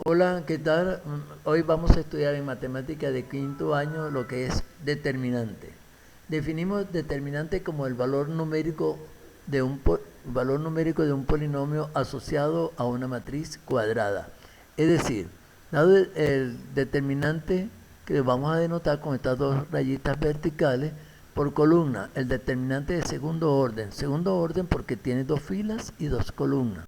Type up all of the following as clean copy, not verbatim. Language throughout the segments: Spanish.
Hola, ¿qué tal? Hoy vamos a estudiar en matemática de quinto año lo que es determinante. Definimos determinante como el valor numérico de un polinomio asociado a una matriz cuadrada. Es decir, dado el determinante que vamos a denotar con estas dos rayitas verticales por columna, el determinante de segundo orden porque tiene dos filas y dos columnas.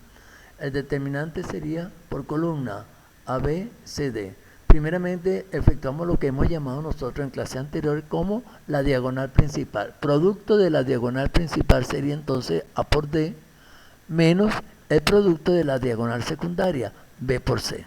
El determinante sería por columna A, B, C, D. Primeramente, efectuamos lo que hemos llamado nosotros en clase anterior como la diagonal principal. Producto de la diagonal principal sería entonces A por D menos el producto de la diagonal secundaria, B por C.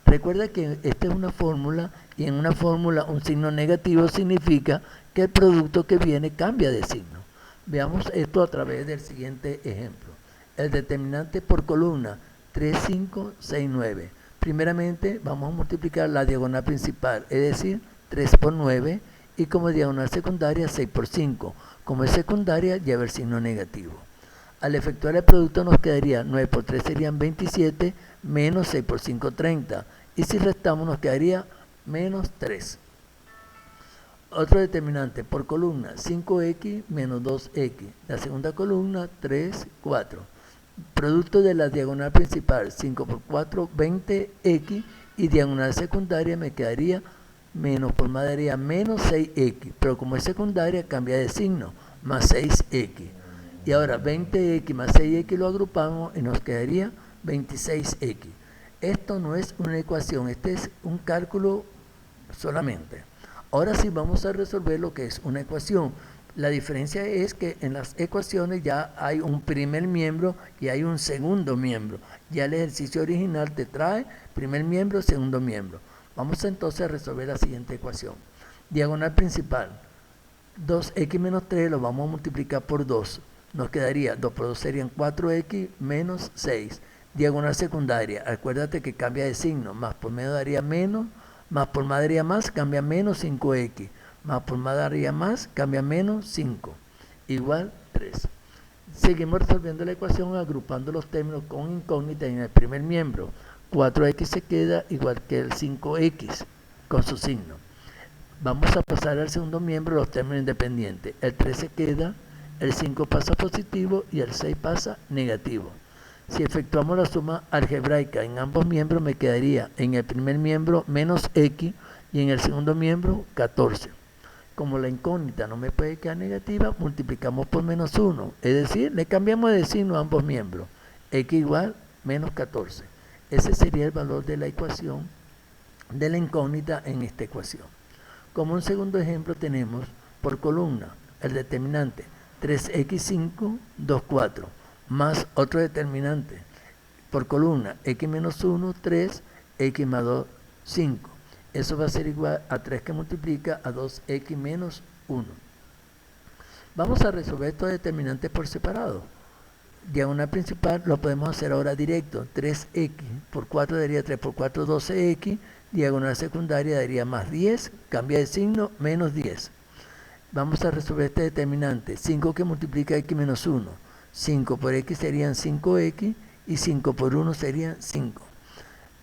Recuerda que esta es una fórmula y en una fórmula un signo negativo significa que el producto que viene cambia de signo. Veamos esto a través del siguiente ejemplo. El determinante por columna 3, 5, 6, 9. Primeramente vamos a multiplicar la diagonal principal, es decir, 3 por 9 y como diagonal secundaria 6 por 5. Como es secundaria lleva el signo negativo. Al efectuar el producto nos quedaría 9 por 3 serían 27 menos 6 por 5 30 y si restamos nos quedaría menos 3. Otro determinante por columna 5x menos 2x. La segunda columna 3, 4. Producto de la diagonal principal 5 por 4, 20x y diagonal secundaria me quedaría menos por más daría menos 6x, pero como es secundaria cambia de signo, más 6x. Y ahora 20x más 6x lo agrupamos y nos quedaría 26x. Esto no es una ecuación, este es un cálculo solamente. Ahora sí vamos a resolver lo que es una ecuación. La diferencia es que en las ecuaciones ya hay un primer miembro y hay un segundo miembro. Ya el ejercicio original te trae primer miembro, segundo miembro. Vamos entonces a resolver la siguiente ecuación. Diagonal principal. 2x menos 3 lo vamos a multiplicar por 2. Nos quedaría 2 por 2 serían 4x menos 6. Diagonal secundaria. Acuérdate que cambia de signo. Más por menos daría menos. Más por más daría más, cambia menos 5x. Más por más daría más, cambia menos 5. Igual 3. Seguimos resolviendo la ecuación agrupando los términos con incógnita en el primer miembro. 4x se queda igual que el 5x con su signo. Vamos a pasar al segundo miembro los términos independientes. El 3 se queda, el 5 pasa positivo y el 6 pasa negativo. Si efectuamos la suma algebraica en ambos miembros me quedaría en el primer miembro menos x y en el segundo miembro 14. Como la incógnita no me puede quedar negativa, multiplicamos por menos 1, es decir, le cambiamos de signo a ambos miembros. X igual menos 14. Ese sería el valor de la ecuación de la incógnita en esta ecuación. Como un segundo ejemplo tenemos por columna el determinante 3x5, 2, 4, más otro determinante por columna x menos 1, 3, x más 2, 5. Eso va a ser igual a 3 que multiplica a 2x menos 1. Vamos a resolver estos determinantes por separado. Diagonal principal lo podemos hacer ahora directo. 3x por 4 daría 3 por 4, 12x. Diagonal secundaria daría más 10. Cambia de signo, menos 10. Vamos a resolver este determinante. 5 que multiplica x menos 1. 5 por x serían 5x y 5 por 1 serían 5.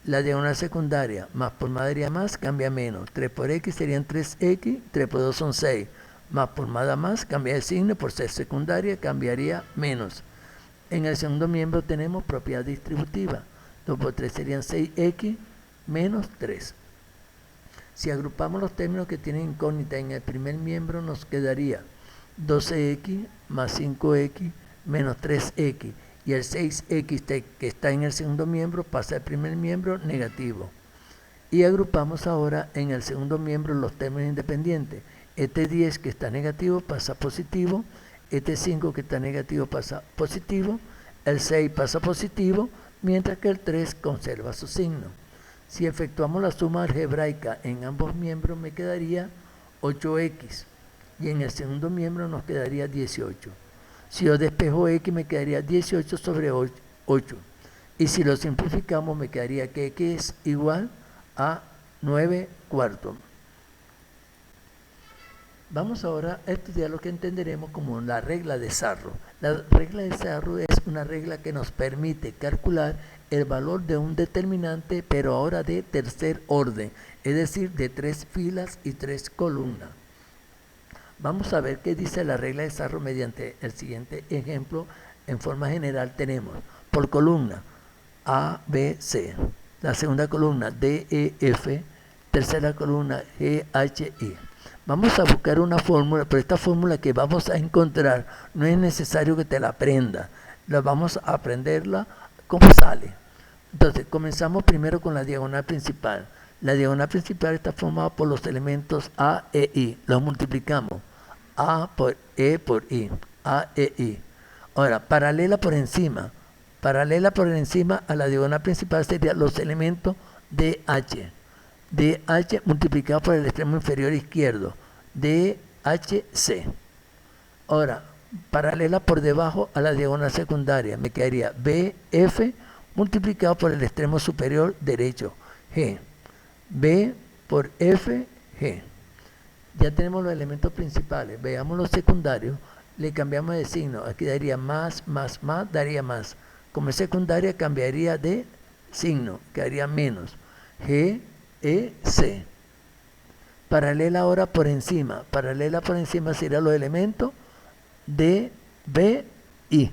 La diagonal secundaria, más por más daría más, cambia menos. 3 por x serían 3x, 3 por 2 son 6. Más por más da más, cambia de signo, por ser secundaria cambiaría menos. En el segundo miembro tenemos propiedad distributiva. 2 por 3 serían 6x menos 3. Si agrupamos los términos que tienen incógnita en el primer miembro nos quedaría 12x más 5x menos 3x. Y el 6x que está en el segundo miembro pasa al primer miembro negativo. Y agrupamos ahora en el segundo miembro los términos independientes. Este 10 que está negativo pasa positivo, este 5 que está negativo pasa positivo, el 6 pasa positivo, mientras que el 3 conserva su signo. Si efectuamos la suma algebraica en ambos miembros me quedaría 8x y en el segundo miembro nos quedaría 18. Si yo despejo x me quedaría 18 sobre 8. Y si lo simplificamos me quedaría que x es igual a 9 cuartos. Vamos ahora a estudiar lo que entenderemos como la regla de Sarro. La regla de Sarro es una regla que nos permite calcular el valor de un determinante, pero ahora de tercer orden, es decir, de 3 filas y 3 columnas. Vamos a ver qué dice la regla de desarrollo mediante el siguiente ejemplo. En forma general tenemos por columna A, B, C, la segunda columna D, E, F, tercera columna G, H, I. Vamos a buscar una fórmula, pero esta fórmula que vamos a encontrar no es necesario que te la aprendas, la vamos a aprenderla como sale. Entonces comenzamos primero con la diagonal principal. La diagonal principal está formada por los elementos A, E, I. Los multiplicamos. A por E por I. A, E, I. Ahora, paralela por encima a la diagonal principal serían los elementos DH. DH multiplicado por el extremo inferior izquierdo. DHC. Ahora, paralela por debajo a la diagonal secundaria, me quedaría BF multiplicado por el extremo superior derecho. G. B por F, G. Ya tenemos los elementos principales. Veamos los secundarios. Le cambiamos de signo. Aquí daría más, daría más. Como es secundaria, cambiaría de signo. Quedaría menos. G, E, C. Paralela ahora por encima. Paralela por encima serían los elementos D, B, I.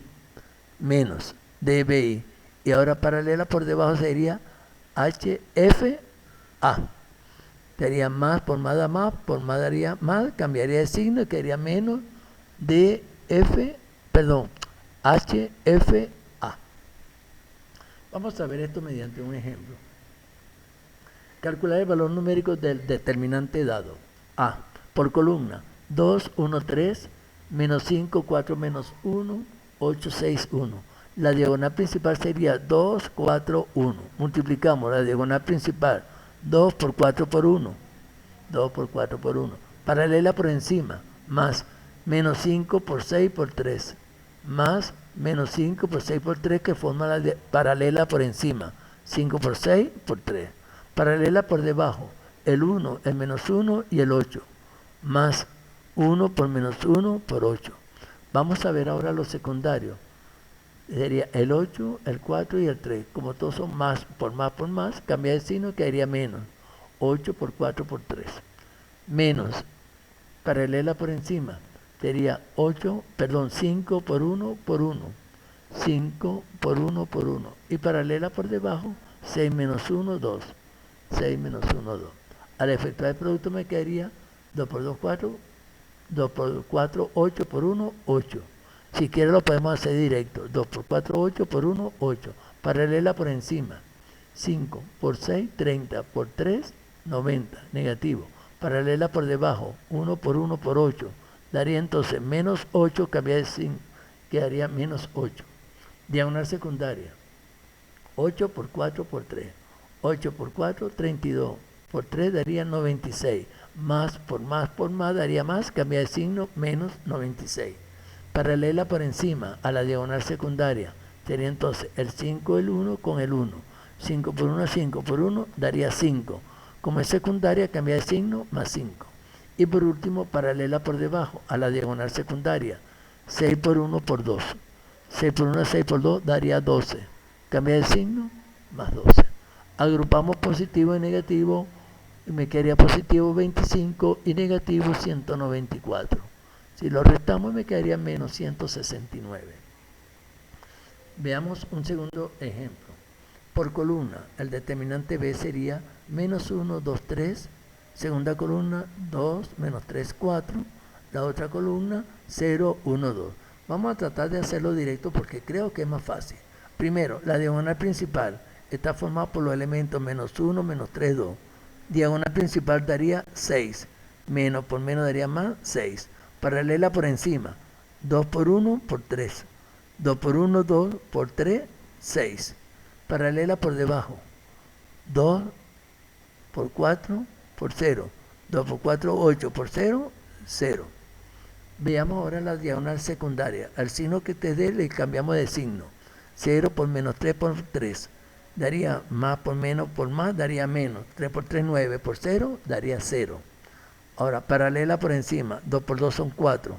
Menos. D, B, I. Y ahora paralela por debajo sería H, F, A. Daría más, por más daría más, cambiaría de signo y quedaría menos D, F, perdón, H, F, A. Vamos a ver esto mediante un ejemplo. Calcular el valor numérico del determinante dado. A, por columna, 2, 1, 3, menos 5, 4, menos 1, 8, 6, 1. La diagonal principal sería 2, 4, 1. Multiplicamos la diagonal principal. 2 por 4 por 1. 2 por 4 por 1. Paralela por encima. Más menos 5 por 6 por 3. Más menos 5 por 6 por 3 que forma la paralela por encima. 5 por 6 por 3. Paralela por debajo. El 1, el menos 1 y el 8. Más 1 por menos 1 por 8. Vamos a ver ahora los secundarios. Sería el 8, el 4 y el 3. Como todos son más, cambia de signo, quedaría menos. 8 por 4 por 3. Menos, paralela por encima, sería 5 por 1 por 1. 5 por 1 por 1. Y paralela por debajo, 6 menos 1, 2. 6 menos 1, 2. Al efectuar el producto me quedaría 2 por 2, 4. 2 por 4, 8 por 1, 8. Si quiere lo podemos hacer directo. 2 por 4, 8 por 1, 8. Paralela por encima. 5 por 6, 30 por 3, 90. Negativo. Paralela por debajo. 1 por 1 por 8. Daría entonces menos 8, cambiar de signo. Quedaría menos 8. Diagonal secundaria. 8 por 4 por 3. 8 por 4, 32. Por 3 daría 96. Más por más daría más, cambia de signo, menos 96. Paralela por encima a la diagonal secundaria, sería entonces el 5, el 1 con el 1. 5 por 1, 5 por 1, daría 5. Como es secundaria, cambia de signo, más 5. Y por último, paralela por debajo a la diagonal secundaria, 6 por 1 por 2. 6 por 1, 6 por 2, daría 12. Cambia de signo, más 12. Agrupamos positivo y negativo, y me quedaría positivo 25 y negativo 194. Si lo restamos me quedaría menos 169. Veamos un segundo ejemplo. Por columna, el determinante B sería menos 1, 2, 3. Segunda columna, 2, menos 3, 4. La otra columna, 0, 1, 2. Vamos a tratar de hacerlo directo porque creo que es más fácil. Primero, la diagonal principal está formada por los elementos menos 1, menos 3, 2. Diagonal principal daría 6. Menos por menos daría más, 6. Paralela por encima, 2 por 1 por 3. 2 por 1, 2 por 3, 6. Paralela por debajo, 2 por 4 por 0. 2 por 4, 8 por 0, 0. Veamos ahora la diagonal secundaria. Al signo que te dé le cambiamos de signo. 0 por menos 3 por 3. Daría más por más, daría menos. 3 por 3, 9 por 0, daría 0. Ahora, paralela por encima, 2 por 2 son 4.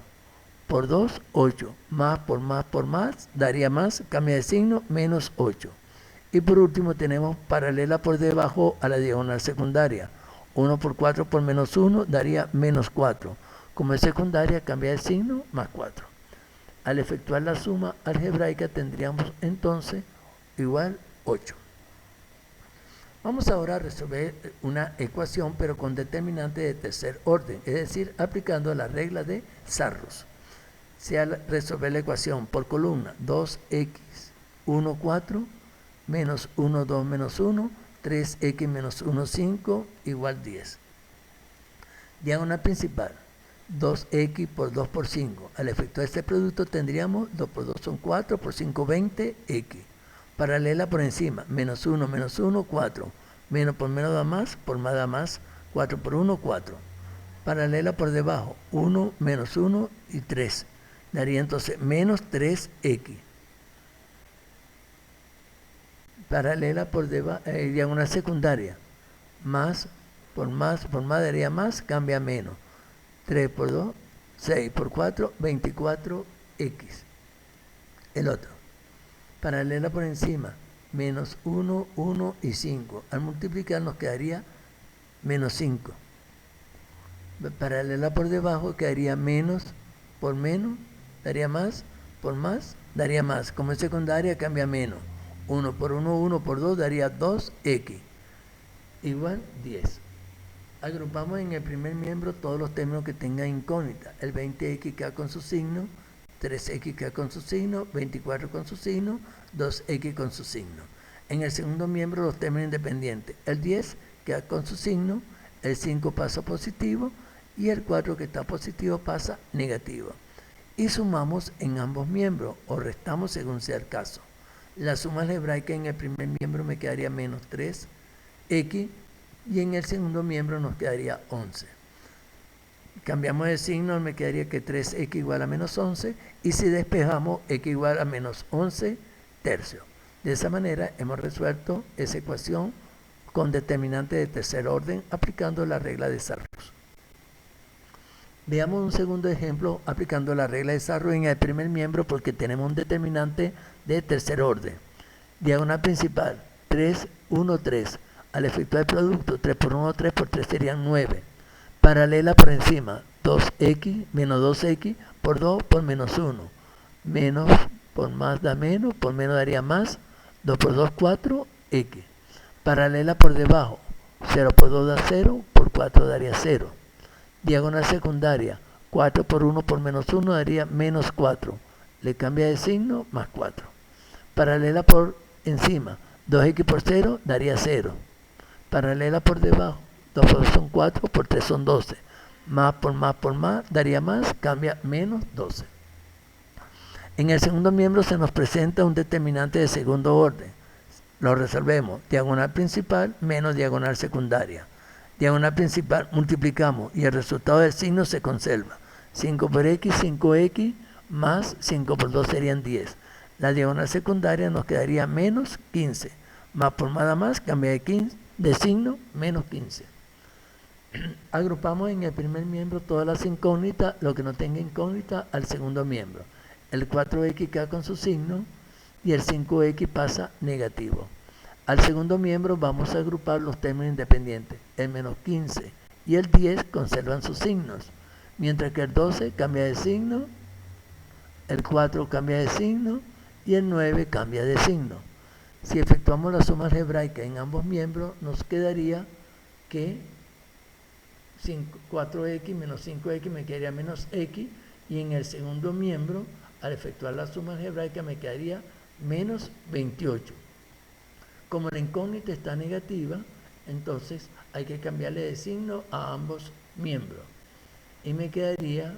Por 2, 8. Más por más, daría más, cambia de signo, menos 8. Y por último tenemos paralela por debajo a la diagonal secundaria. 1 por 4 por menos 1 daría menos 4. Como es secundaria, cambia de signo, más 4. Al efectuar la suma algebraica tendríamos entonces igual 8. Vamos ahora a resolver una ecuación, pero con determinante de tercer orden, es decir, aplicando la regla de Sarrus. Si al resolver la ecuación por columna 2x 1, 4, menos 1, 2, menos 1, 3x menos 1, 5, igual 10. Diagonal principal, 2x por 2 por 5. Al efectuar este producto tendríamos 2 por 2 son 4, por 5, 20, x. Paralela por encima, menos 1, 4. Menos por menos da más, por más da más, 4 por 1, 4. Paralela por debajo, 1, menos 1 y 3. Daría entonces menos 3x. Paralela por debajo, diagonal secundaria, más por más daría más, cambia menos. 3 por 2, 6 por 4, 24x. El otro. Paralela por encima, menos 1, 1 y 5. Al multiplicar nos quedaría menos 5. Paralela por debajo quedaría menos por menos, daría más, por más, daría más. Como es secundaria cambia menos. 1 por 1, 1 por 2 daría 2x. Igual 10. Agrupamos en el primer miembro todos los términos que tengan incógnita. El 20x queda con su signo, 3x queda con su signo, 24 con su signo, 2x con su signo. En el segundo miembro los términos independientes. El 10 queda con su signo, el 5 pasa positivo y el 4 que está positivo pasa negativo. Y sumamos en ambos miembros o restamos según sea el caso. La suma algebraica en el primer miembro me quedaría menos 3x y en el segundo miembro nos quedaría 11. Cambiamos de signo, me quedaría que 3x igual a menos 11 y si despejamos x igual a menos 11 tercios. De esa manera hemos resuelto esa ecuación con determinante de tercer orden aplicando la regla de Sarrus. Veamos un segundo ejemplo aplicando la regla de Sarrus en el primer miembro porque tenemos un determinante de tercer orden. Diagonal principal, 3, 1, 3. Al efectuar el producto, 3 por 1, 3 por 3 serían 9. Paralela por encima, 2x menos 2x por 2 por menos 1. Menos por más da menos, por menos daría más. 2 por 2, 4x. Paralela por debajo, 0 por 2 da 0, por 4 daría 0. Diagonal secundaria, 4 por 1 por menos 1 daría menos 4. Le cambia de signo, más 4. Paralela por encima, 2x por 0 daría 0. Paralela por debajo, 2 por 2 son 4, por 3 son 12. Más por más daría más, cambia menos 12. En el segundo miembro se nos presenta un determinante de segundo orden. Lo resolvemos, diagonal principal menos diagonal secundaria. Diagonal principal multiplicamos y el resultado del signo se conserva. 5 por x, 5x, más 5 por 2 serían 10. La diagonal secundaria nos quedaría menos 15. Más por nada más, cambia de signo, menos 15. Agrupamos en el primer miembro todas las incógnitas, lo que no tenga incógnita, al segundo miembro. El 4x queda con su signo y el 5x pasa negativo. Al segundo miembro vamos a agrupar los términos independientes. El menos 15 y el 10 conservan sus signos, mientras que el 12 cambia de signo, el 4 cambia de signo y el 9 cambia de signo. Si efectuamos la suma algebraica en ambos miembros, nos quedaría que 4x menos 5x me quedaría menos x, y en el segundo miembro, al efectuar la suma algebraica, me quedaría menos 28. Como la incógnita está negativa, entonces hay que cambiarle de signo a ambos miembros. Y me quedaría,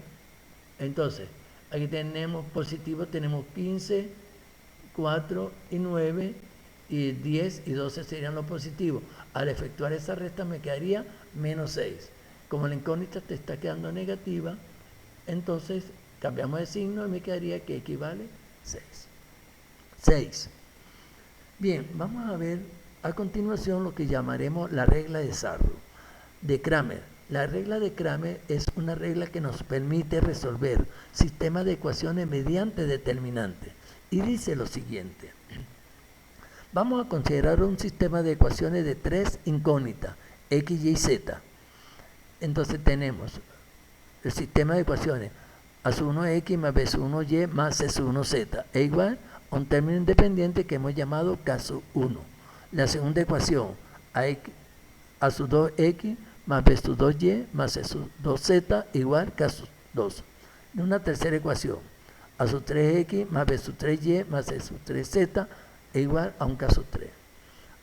entonces, aquí tenemos positivo, tenemos 15, 4 y 9, y 10 y 12 serían los positivos. Al efectuar esa resta me quedaría menos 6. Como la incógnita te está quedando negativa, entonces cambiamos de signo y me quedaría que equivale 6. Bien, vamos a ver a continuación lo que llamaremos la regla de Sarrus, de Cramer. La regla de Cramer es una regla que nos permite resolver sistemas de ecuaciones mediante determinantes. Y dice lo siguiente. Vamos a considerar un sistema de ecuaciones de tres incógnitas, x, y, z. Entonces tenemos el sistema de ecuaciones a sub 1x más b sub 1y más c sub 1z es igual a un término independiente que hemos llamado k sub 1. La segunda ecuación a sub 2x más b sub 2y más c sub 2z igual k sub 2. Una tercera ecuación a sub 3x más b sub 3y más c sub 3z es igual a un k sub 3.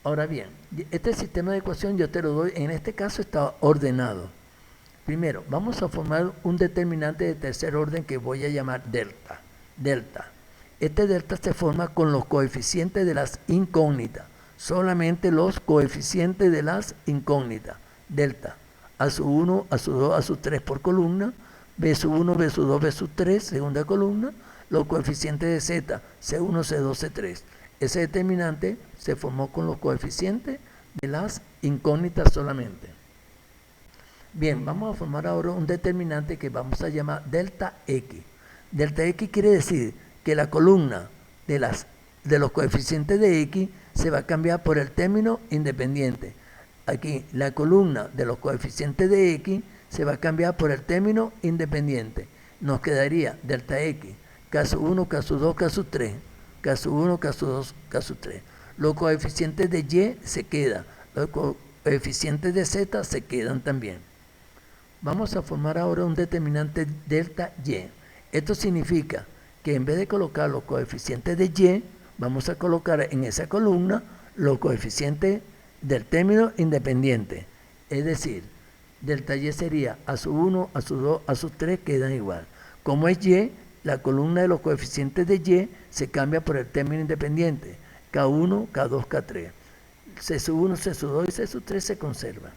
Ahora bien, este sistema de ecuación yo te lo doy, en este caso está ordenado. Primero, vamos a formar un determinante de tercer orden que voy a llamar delta. Este delta se forma con los coeficientes de las incógnitas, solamente los coeficientes de las incógnitas. Delta, a sub 1, a sub 2, a sub 3 por columna, b sub 1, b sub 2, b sub 3, segunda columna, los coeficientes de z, c1, c2, c3. Ese determinante se formó con los coeficientes de las incógnitas solamente. Bien, vamos a formar ahora un determinante que vamos a llamar delta x. Delta x quiere decir que la columna de los coeficientes de x se va a cambiar por el término independiente. Aquí la columna de los coeficientes de x se va a cambiar por el término independiente. Nos quedaría delta x, k sub 1, k sub 2, k sub 3, k sub 1, k sub 2, k sub 3. Los coeficientes de y se quedan, los coeficientes de z se quedan también. Vamos a formar ahora un determinante delta y. Esto significa que en vez de colocar los coeficientes de y, vamos a colocar en esa columna los coeficientes del término independiente. Es decir, delta y sería a sub 1, a sub 2, a sub 3 quedan igual. Como es y, la columna de los coeficientes de y se cambia por el término independiente. K1, K2, K3. C sub 1, C sub 2 y C sub 3 se conservan.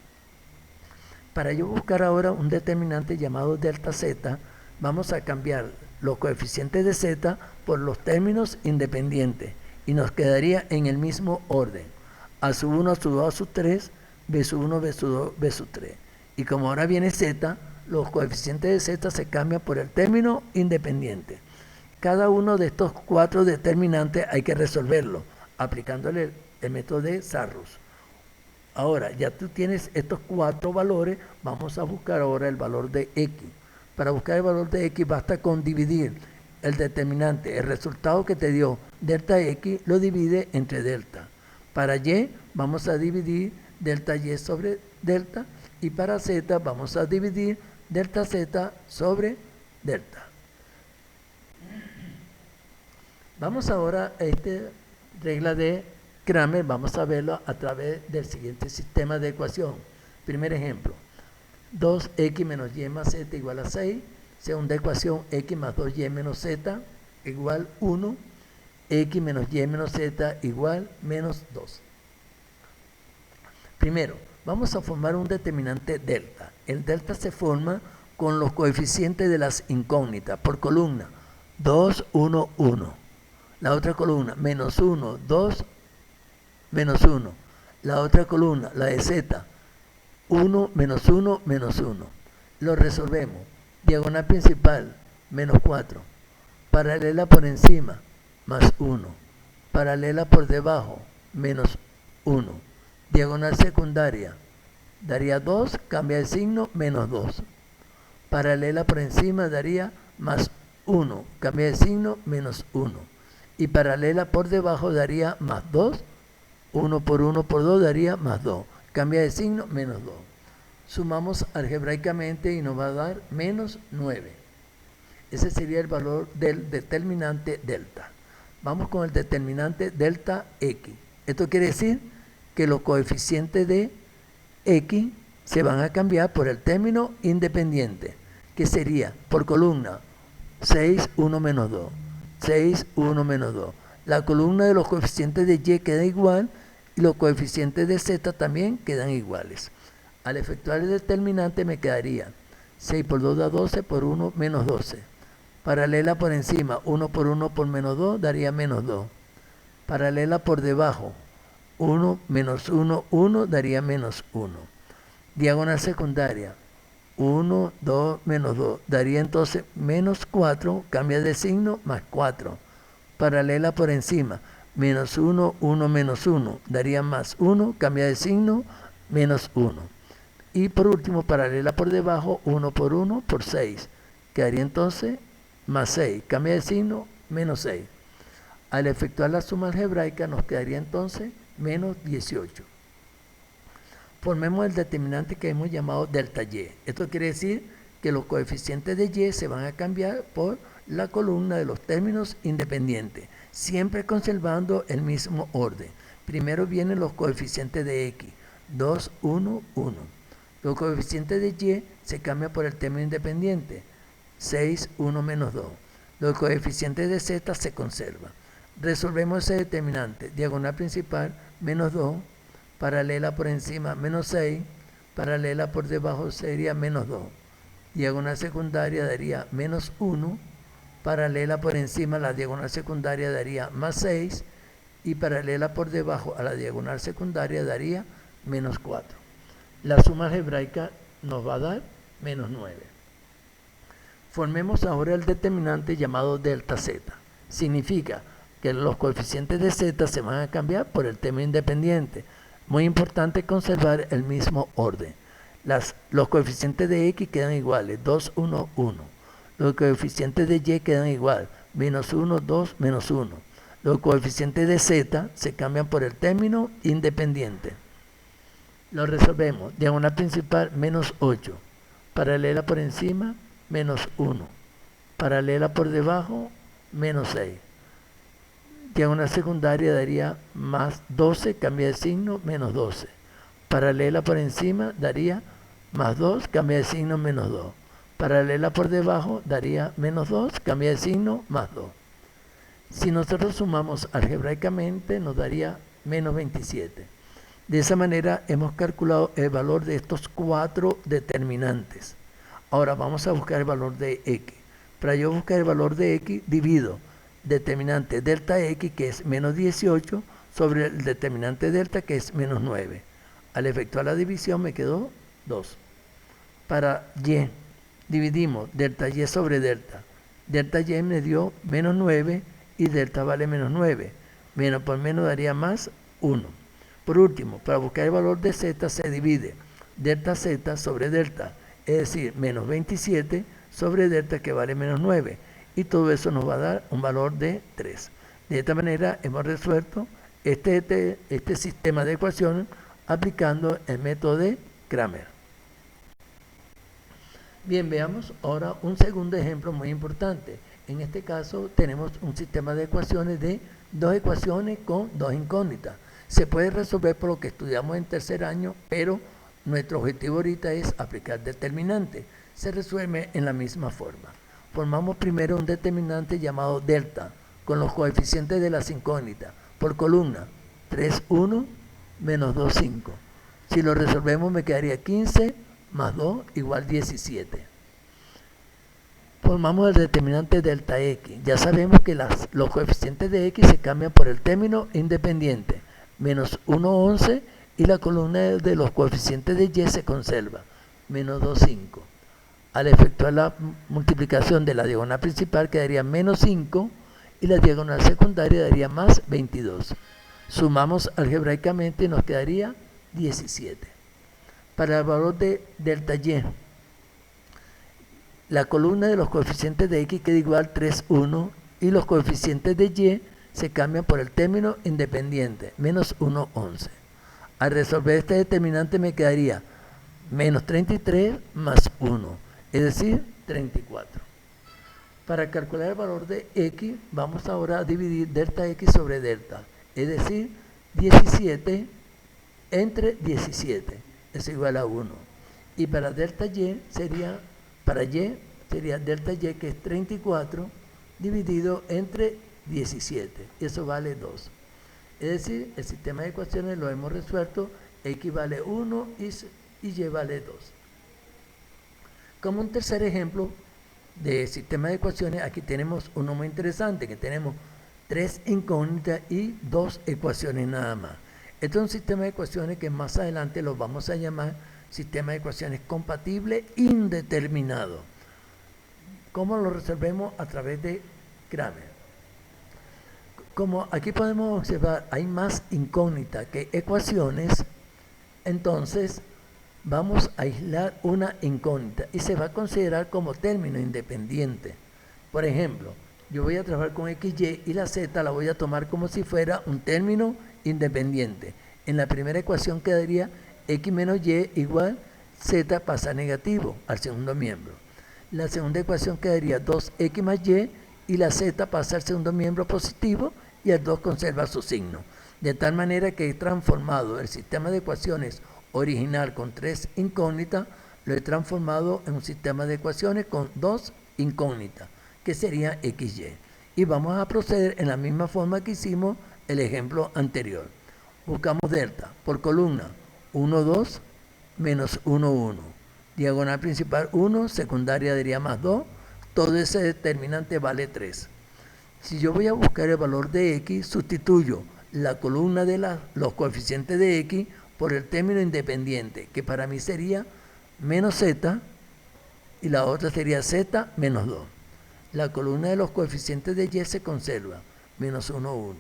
Para yo buscar ahora un determinante llamado delta z, vamos a cambiar los coeficientes de z por los términos independientes y nos quedaría en el mismo orden. A sub 1, a sub 2, a sub 3, b sub 1, b sub 2, b sub 3. Y como ahora viene z, los coeficientes de z se cambian por el término independiente. Cada uno de estos cuatro determinantes hay que resolverlo aplicándole el método de Sarrus. Ahora, ya tú tienes estos cuatro valores, vamos a buscar ahora el valor de x. Para buscar el valor de x basta con dividir el determinante, el resultado que te dio delta x, lo divide entre delta. Para y vamos a dividir delta y sobre delta y para z vamos a dividir delta z sobre delta. Vamos ahora a esta regla de Kramer, vamos a verlo a través del siguiente sistema de ecuación. Primer ejemplo, 2x menos y más z igual a 6. Segunda ecuación, x más 2y menos z igual 1. X menos y menos z igual menos 2. Primero, vamos a formar un determinante delta. El delta se forma con los coeficientes de las incógnitas por columna. 2, 1, 1. La otra columna, menos 1, 2, menos 1. La otra columna, la de z, 1, menos 1, menos 1. Lo resolvemos. Diagonal principal, menos 4. Paralela por encima, más 1. Paralela por debajo, menos 1. Diagonal secundaria, daría 2, cambia el signo, menos 2. Paralela por encima daría más 1, cambia el signo, menos 1. Y paralela por debajo daría más 2. 1 por 1 por 2 daría más 2. Cambia de signo, menos 2. Sumamos algebraicamente y nos va a dar menos 9. Ese sería el valor del determinante delta. Vamos con el determinante delta x. Esto quiere decir que los coeficientes de x se van a cambiar por el término independiente, que sería por columna 6, 1 menos 2. 6, 1 menos 2. La columna de los coeficientes de y queda igual y los coeficientes de z también quedan iguales. Al efectuar el determinante me quedaría 6 por 2 da 12 por 1 menos 12. Paralela por encima, 1 por 1 por menos 2 daría menos 2. Paralela por debajo, 1 menos 1, 1 daría menos 1. Diagonal secundaria, 1, 2, menos 2, daría entonces menos 4, cambia de signo, más 4. Paralela por encima, menos 1, 1 menos 1, daría más 1, cambia de signo, menos 1. Y por último, paralela por debajo, 1 por 1 por 6. Quedaría entonces más 6, cambia de signo, menos 6. Al efectuar la suma algebraica nos quedaría entonces menos 18. Formemos el determinante que hemos llamado delta y. Esto quiere decir que los coeficientes de y se van a cambiar por la columna de los términos independientes, siempre conservando el mismo orden. Primero vienen los coeficientes de x, 2, 1, 1. Los coeficientes de y se cambian por el término independiente, 6, 1 menos 2. Los coeficientes de z se conservan. Resolvemos ese determinante. Diagonal principal, menos 2. Paralela por encima, menos 6. Paralela por debajo sería menos 2. Diagonal secundaria daría menos 1. Paralela por encima, la diagonal secundaria daría más 6. Y paralela por debajo a la diagonal secundaria daría menos 4. La suma algebraica nos va a dar menos 9. Formemos ahora el determinante llamado delta z. Significa que los coeficientes de z se van a cambiar por el término independiente. Muy importante conservar el mismo orden. Los coeficientes de x quedan iguales, 2, 1, 1. Los coeficientes de y quedan igual, menos 1, 2, menos 1. Los coeficientes de z se cambian por el término independiente. Lo resolvemos. Diagonal principal, menos 8. Paralela por encima, menos 1. Paralela por debajo, menos 6. Diagonal secundaria daría más 12, cambia de signo, menos 12. Paralela por encima daría más 2, cambia de signo, menos 2. Paralela por debajo daría menos 2, cambia de signo, más 2. Si nosotros sumamos algebraicamente nos daría menos 27. De esa manera hemos calculado el valor de estos 4 determinantes. Ahora vamos a buscar el valor de x. Para yo buscar el valor de x, divido determinante delta x, que es menos 18, sobre el determinante delta, que es menos 9. Al efectuar la división me quedó 2. Para y, dividimos delta y sobre delta. Delta y me dio menos 9 y delta vale menos 9. Menos por menos daría más 1. Por último, para buscar el valor de z se divide delta z sobre delta, es decir, menos 27 sobre delta, que vale menos 9. Y todo eso nos va a dar un valor de 3. De esta manera hemos resuelto este sistema de ecuaciones aplicando el método de Cramer. Bien, veamos ahora un segundo ejemplo muy importante. En este caso tenemos un sistema de ecuaciones de dos ecuaciones con dos incógnitas. Se puede resolver por lo que estudiamos en tercer año, pero nuestro objetivo ahorita es aplicar determinante. Se resuelve en la misma forma. Formamos primero un determinante llamado delta, con los coeficientes de las incógnitas, por columna, 3, 1, menos 2, 5. Si lo resolvemos me quedaría 15 más 2 igual 17. Formamos el determinante delta x. Ya sabemos que los coeficientes de x se cambian por el término independiente, menos 1, 11, y la columna de los coeficientes de y se conserva, menos 2, 5. Al efectuar la multiplicación de la diagonal principal quedaría menos 5 y la diagonal secundaria daría más 22. Sumamos algebraicamente y nos quedaría 17. Para el valor de delta y, la columna de los coeficientes de x queda igual 3, 1 y los coeficientes de y se cambian por el término independiente, menos 1, 11. Al resolver este determinante me quedaría menos 33 más 1, es decir, 34. Para calcular el valor de x, vamos ahora a dividir delta x sobre delta, es decir, 17 entre 17 es igual a 1. Y para delta y sería, delta y, que es 34 dividido entre 17, eso vale 2. Es decir, el sistema de ecuaciones lo hemos resuelto, x vale 1 y y vale 2. Como un tercer ejemplo de sistema de ecuaciones, aquí tenemos uno muy interesante, que tenemos 3 incógnitas y 2 ecuaciones nada más. Este es un sistema de ecuaciones que más adelante lo vamos a llamar sistema de ecuaciones compatible indeterminado. ¿Cómo lo resolvemos? A través de Cramer. Como aquí podemos observar, hay más incógnitas que ecuaciones, entonces vamos a aislar una incógnita y se va a considerar como término independiente. Por ejemplo, yo voy a trabajar con XY y la Z la voy a tomar como si fuera un término independiente. En la primera ecuación quedaría X menos Y igual Z pasa negativo al segundo miembro. La segunda ecuación quedaría 2X más Y la Z pasa al segundo miembro positivo y el 2 conserva su signo. De tal manera que he transformado el sistema de ecuaciones original con 3 incógnitas, lo he transformado en un sistema de ecuaciones con 2 incógnitas, que sería XY. Y vamos a proceder en la misma forma que hicimos el ejemplo anterior. Buscamos delta por columna 1, 2, menos 1, 1. Diagonal principal 1, secundaria daría más 2. Todo ese determinante vale 3. Si yo voy a buscar el valor de X, sustituyo la columna de los coeficientes de X por el término independiente, que para mí sería menos Z, y la otra sería Z menos 2. La columna de los coeficientes de Y se conserva, menos 1, 1.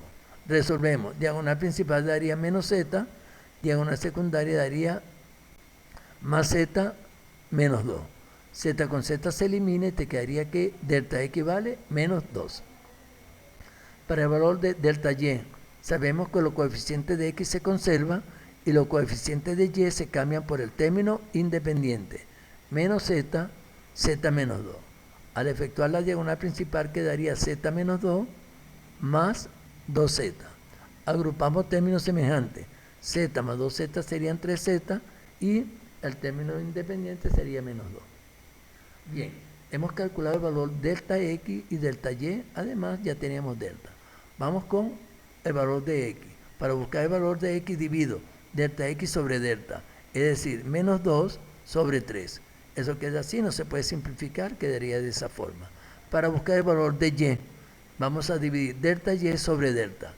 Resolvemos, diagonal principal daría menos Z, diagonal secundaria daría más Z menos 2. Z con Z se elimina y te quedaría que delta X vale menos 2. Para el valor de delta Y, sabemos que los coeficientes de X se conservan y los coeficientes de Y se cambian por el término independiente, menos Z, Z menos 2. Al efectuar la diagonal principal quedaría Z menos 2 más 2Z. Agrupamos términos semejantes. Z más 2Z serían 3Z y el término independiente sería menos 2. Bien, hemos calculado el valor delta X y delta Y, además ya teníamos delta. Vamos con el valor de X. Para buscar el valor de X divido delta X sobre delta, es decir, menos 2 sobre 3. Eso queda así, no se puede simplificar, quedaría de esa forma. Para buscar el valor de Y, vamos a dividir delta Y sobre delta.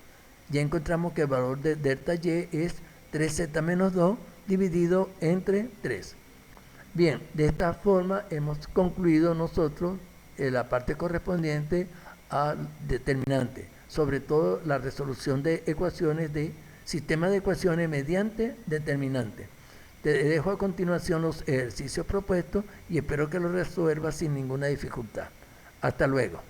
Ya encontramos que el valor de delta Y es 3Z menos 2 dividido entre 3. Bien, de esta forma hemos concluido nosotros la parte correspondiente al determinante, sobre todo la resolución de ecuaciones de sistema de ecuaciones mediante determinante. Te dejo a continuación los ejercicios propuestos y espero que los resuelvas sin ninguna dificultad. Hasta luego.